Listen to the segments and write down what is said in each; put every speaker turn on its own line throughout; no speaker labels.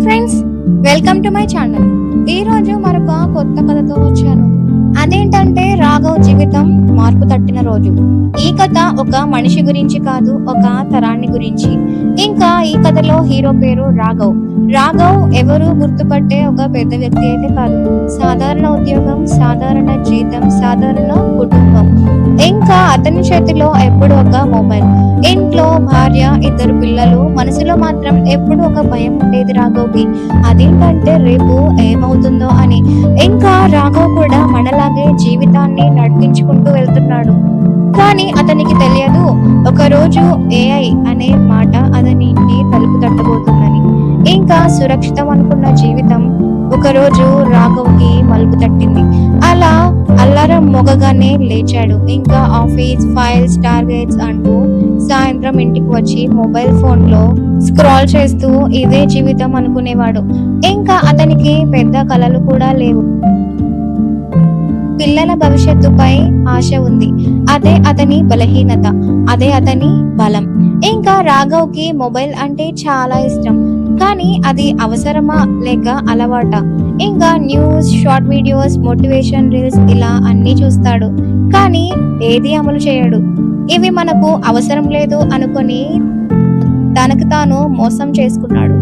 Friends, welcome to my channel. ఈ రోజు మరొక కొత్త కథతో వచ్చాను. అదేంటంటే రాఘవ్ జీవితం మార్పు తట్టిన రోజు. ఈ కథ ఒక మనిషి గురించి కాదు, ఒక తరాన్ని గురించి. ఇంకా ఈ కథలో హీరో పేరు రాఘవ్. రాఘవ్ ఎవరు గుర్తుపట్టే ఒక పెద్ద వ్యక్తి అయితే కాదు. సాధారణ ఉద్యోగం, సాధారణ జీతం, సాధారణ కుటుంబం. ఇంకా అతని చేతిలో ఎప్పుడు ఒక మొబైల్, ఇంట్లో భార్య, ఇద్దరు పిల్లలు. మనసులో మాత్రం ఎప్పుడు ఒక భయం ఉండేది రాఘవ్కి. అదేంటంటే రేపు ఏమవుతుందో అని. ఇంకా రాఘవ్ కూడా మనలాగే జీవితాన్ని నడిపించుకుంటూ వెళ్తున్నాడు. కానీ అతనికి తెలియదు, ఒకరోజు ఏఐ అనే మాట అతని ఇంటి తలుపు తట్టబోతుందని. ఇంకా సురక్షితం అనుకున్న జీవితం ఒకరోజు రాఘవ్కి మలుపు తట్టింది. అలా అల్లారం మొగగానే లేచాడు. ఇంకా ఆఫీస్ ఫైల్స్, టార్గెట్స్ అంటూ సాయంత్రం ఇంటికి వచ్చి మొబైల్ ఫోన్ లో స్క్రాల్ చేస్తూ ఇదే జీవితం అనుకునేవాడు. ఇంకా అతనికి పెద్ద కలలు కూడా లేవు. పిల్లల భవిష్యత్తుపై ఆశ ఉంది. అదే అతని బలహీనత, అదే అతని బలం. ఇంకా రాఘవ్కి మొబైల్ అంటే చాలా ఇష్టం. కానీ అది అవసరమా లేక అలవాట? ఇంకా news, short videos, motivation reels ఇలా అన్ని చూస్తాడు. కానీ ఏది అమలు చేయడు. ఇవి మనకు అవసరం లేదు అనుకొని తనకు తాను మోసం చేసుకున్నాడు.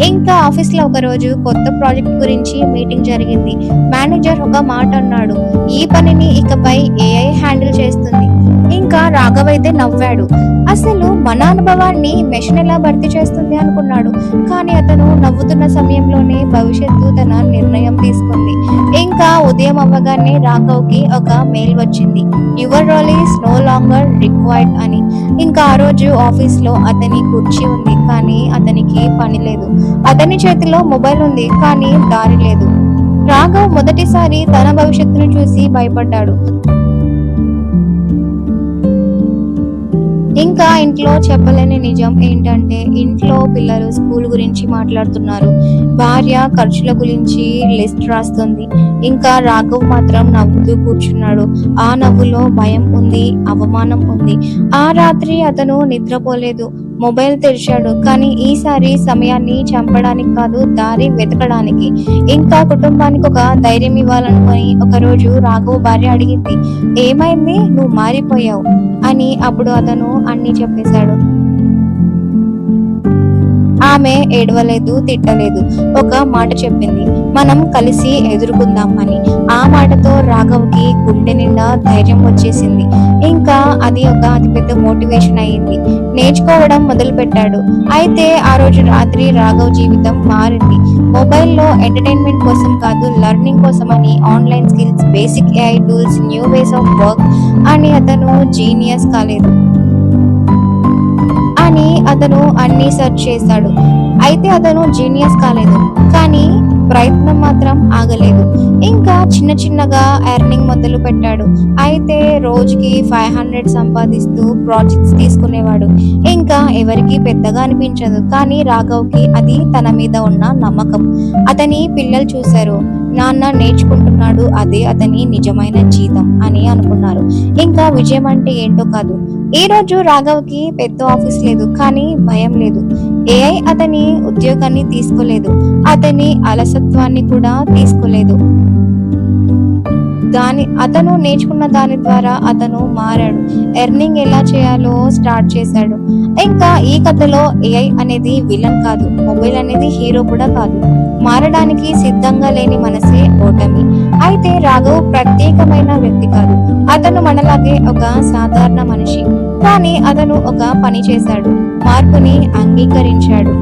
ఇంకా ఆఫీస్ లో ఒక రోజు కొత్త ప్రాజెక్ట్ గురించి మీటింగ్ జరిగింది. మేనేజర్ ఒక మాట అన్నాడు, ఈ పనిని ఇకపై ఏఐ హ్యాండిల్ చేస్తుంది. ఇంకా రాఘవ్ అయితే నవ్వాడు. అసలు మన అనుభవాన్ని మెషిన్ ఎలా భర్తీ చేస్తుంది అనుకున్నాడు. కానీ అతను నవ్వుతున్న సమయంలోనే భవిష్యత్తు తన నిర్ణయం తీసుకుంది. ఇంకా ఉదయం అవ్వగానే రాఘవ్ కి ఒక మెయిల్ వచ్చింది, your role is no longer required అని. ఇంకా ఆ రోజు ఆఫీస్ లో అతని కుర్చీ ఉంది, కానీ అతనికి పని లేదు. అతని చేతిలో మొబైల్ ఉంది, కానీ దారి లేదు. రాఘవ్ మొదటిసారి తన భవిష్యత్తును చూసి భయపడ్డాడు. ఇంకా ఇంట్లో చెప్పలేని నిజం ఏంటంటే, ఇంట్లో పిల్లలు స్కూల్ గురించి మాట్లాడుతున్నారు, భార్య ఖర్చుల గురించి లిస్ట్ రాస్తుంది. ఇంకా రాఘవ్ మాత్రం నవ్వుతూ కూర్చున్నాడు. ఆ నవ్వులో భయం ఉంది, అవమానం ఉంది. ఆ రాత్రి అతను నిద్రపోలేదు. మొబైల్ తెరిచాడు, కానీ ఈసారి సమయాన్ని చంపడానికి కాదు, దారి వెతకడానికి. ఇంకా కుటుంబానికి ఒక ధైర్యం ఇవ్వాలనుకొని ఒకరోజు రాఘవ్ భార్య అడిగింది, ఏమైంది, నువ్వు మారిపోయావు అని. అప్పుడు అతను అన్ని చెప్పేశాడు. ఆమె ఏడవలేదు, తిట్టలేదు. ఒక మాట చెప్పింది, మనం కలిసి ఎదుర్కొందాం అని. ఆ మాటతో రాఘవ్ కి గుండె నిండా ధైర్యం వచ్చేసింది. ఇంకా అది ఒక అతిపెద్ద మోటివేషన్ అయ్యింది. నేర్చుకోవడం మొదలు పెట్టాడు. అయితే ఆ రోజు రాత్రి రాఘవ్ జీవితం మారింది. మొబైల్లో ఎంటర్టైన్మెంట్ కోసం కాదు, లెర్నింగ్ కోసం అని. Online skills, basic AI tools, new ways of work అని. అతను జీనియస్ కాలేదు అని అతను అన్ని సెర్చ్ చేశాడు. అయితే అతను జీనియస్ కాలేదు, కానీ ప్రయత్నం మాత్రం ఆగలేదు. ఇంకా చిన్న చిన్నగా ఎర్నింగ్ మొదలు పెట్టాడు. అయితే రోజుకి 500 సంపాదిస్తూ ప్రాజెక్ట్స్ తీసుకునేవాడు. ఇంకా ఎవరికి పెద్దగా అనిపించదు, కానీ రాఘవ్ కి అది తన మీద ఉన్న నమ్మకం. అతని పిల్లలు చూశారు, నాన్న నేర్చుకుంటున్నాడు, అదే అతని నిజమైన జీతం అని అనుకున్నారు. ఇంకా విజయం అంటే ఏంటో కాదు. ఈ రోజు రాఘవ్ కి పెద్ద ఆఫీస్ లేదు, కానీ భయం లేదు. ఏఐ అతని ఉద్యోగాన్ని తీసుకోలేదు, అతని అలసత్వాన్ని కూడా తీసుకోలేదు. అతను నేర్చుకున్న దాని ద్వారా అతను మారాడు. ఎర్నింగ్ ఎలా చేయాలో స్టార్ట్ చేశాడు. ఇంకా ఈ కథలో ఏఐ అనేది విలన్ కాదు, మొబైల్ అనేది హీరో కూడా కాదు. మారడానికి సిద్ధంగా లేని మనసే ఓటమి. అయితే రాఘవ్ ప్రత్యేకమైన వ్యక్తి కాదు. అతను మనలాగే ఒక సాధారణ మనిషి. కానీ అతను ఒక పని చేశాడు, మార్పుని అంగీకరించాడు.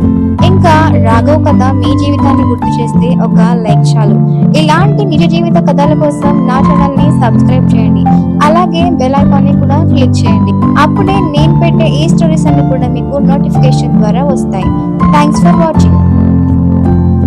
ఇంకా రాఘవ్ కథ మీ జీవితాన్ని గుర్తు చేస్తే ఒక లైక్ చాలు. ఇలాంటి నిజ జీవిత కథల కోసం నా ఛానల్ ని సబ్స్క్రైబ్ చేయండి. అలాగే బెల్ ఐకాన్ ని కూడా క్లిక్ చేయండి. అప్పుడే నేను పెట్టే ఈ స్టోరీస్ అన్ని కూడా మీకు నోటిఫికేషన్ ద్వారా వస్తాయి. Thanks for watching.